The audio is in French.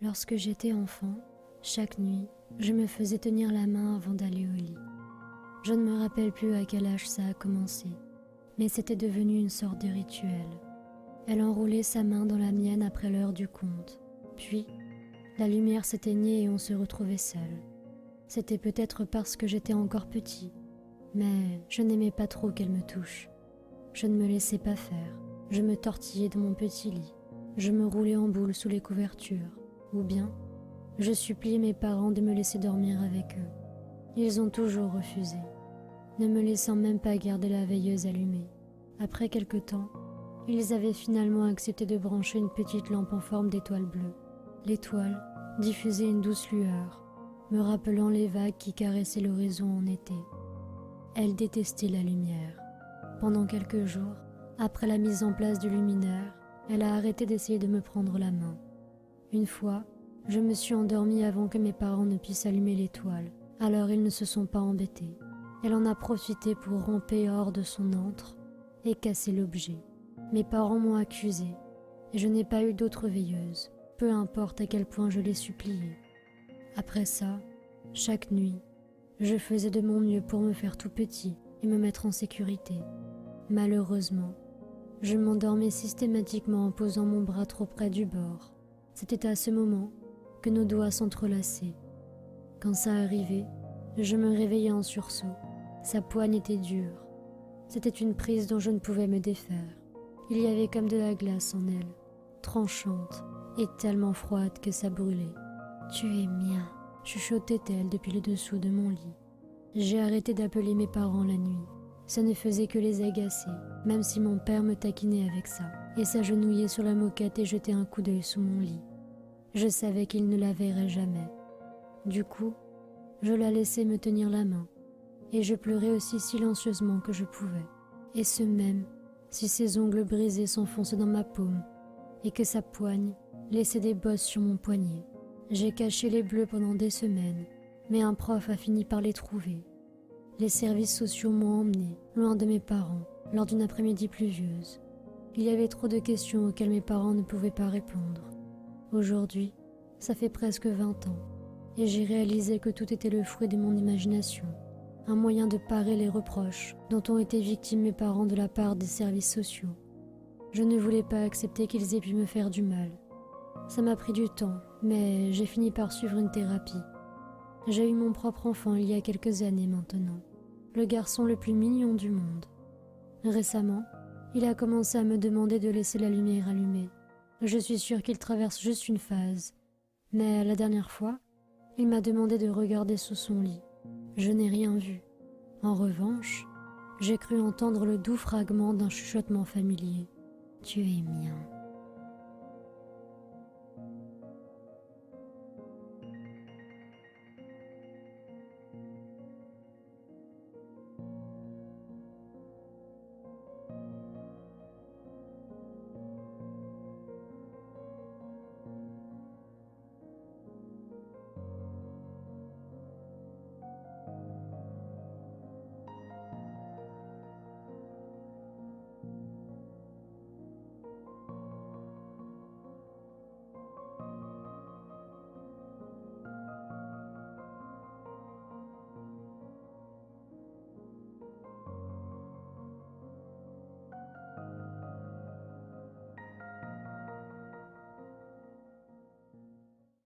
Lorsque j'étais enfant, chaque nuit, je me faisais tenir la main avant d'aller au lit. Je ne me rappelle plus à quel âge ça a commencé, mais c'était devenu une sorte de rituel. Elle enroulait sa main dans la mienne après l'heure du conte. Puis, la lumière s'éteignait et on se retrouvait seul. C'était peut-être parce que j'étais encore petit, mais je n'aimais pas trop qu'elle me touche. Je ne me laissais pas faire. Je me tortillais dans mon petit lit. Je me roulais en boule sous les couvertures. Ou bien, je suppliais mes parents de me laisser dormir avec eux. Ils ont toujours refusé, ne me laissant même pas garder la veilleuse allumée. Après quelque temps, ils avaient finalement accepté de brancher une petite lampe en forme d'étoile bleue. L'étoile diffusait une douce lueur, me rappelant les vagues qui caressaient l'horizon en été. Elle détestait la lumière. Pendant quelques jours, après la mise en place du luminaire, elle a arrêté d'essayer de me prendre la main. Une fois, je me suis endormie avant que mes parents ne puissent allumer l'étoile, alors ils ne se sont pas embêtés. Elle en a profité pour ramper hors de son antre et casser l'objet. Mes parents m'ont accusée, et je n'ai pas eu d'autre veilleuse, peu importe à quel point je l'ai suppliée. Après ça, chaque nuit, je faisais de mon mieux pour me faire tout petit et me mettre en sécurité. Malheureusement, je m'endormais systématiquement en posant mon bras trop près du bord. C'était à ce moment que nos doigts s'entrelaçaient. Quand ça arrivait, je me réveillais en sursaut. Sa poigne était dure. C'était une prise dont je ne pouvais me défaire. Il y avait comme de la glace en elle, tranchante et tellement froide que ça brûlait. « Tu es mien », chuchotait-elle depuis le dessous de mon lit. J'ai arrêté d'appeler mes parents la nuit. Ça ne faisait que les agacer, même si mon père me taquinait avec ça, et s'agenouillait sur la moquette et jetait un coup d'œil sous mon lit. Je savais qu'il ne la verrait jamais. Du coup, je la laissais me tenir la main, et je pleurais aussi silencieusement que je pouvais. Et ce même, si ses ongles brisés s'enfonçaient dans ma paume, et que sa poigne laissait des bosses sur mon poignet. J'ai caché les bleus pendant des semaines, mais un prof a fini par les trouver. Les services sociaux m'ont emmenée, loin de mes parents, lors d'une après-midi pluvieuse. Il y avait trop de questions auxquelles mes parents ne pouvaient pas répondre. Aujourd'hui, ça fait presque 20 ans, et j'ai réalisé que tout était le fruit de mon imagination, un moyen de parer les reproches dont ont été victimes mes parents de la part des services sociaux. Je ne voulais pas accepter qu'ils aient pu me faire du mal. Ça m'a pris du temps, mais j'ai fini par suivre une thérapie. J'ai eu mon propre enfant il y a quelques années maintenant, le garçon le plus mignon du monde. Récemment, il a commencé à me demander de laisser la lumière allumée. Je suis sûre qu'il traverse juste une phase, mais la dernière fois, il m'a demandé de regarder sous son lit. Je n'ai rien vu. En revanche, j'ai cru entendre le doux fragment d'un chuchotement familier. « Tu es mien ».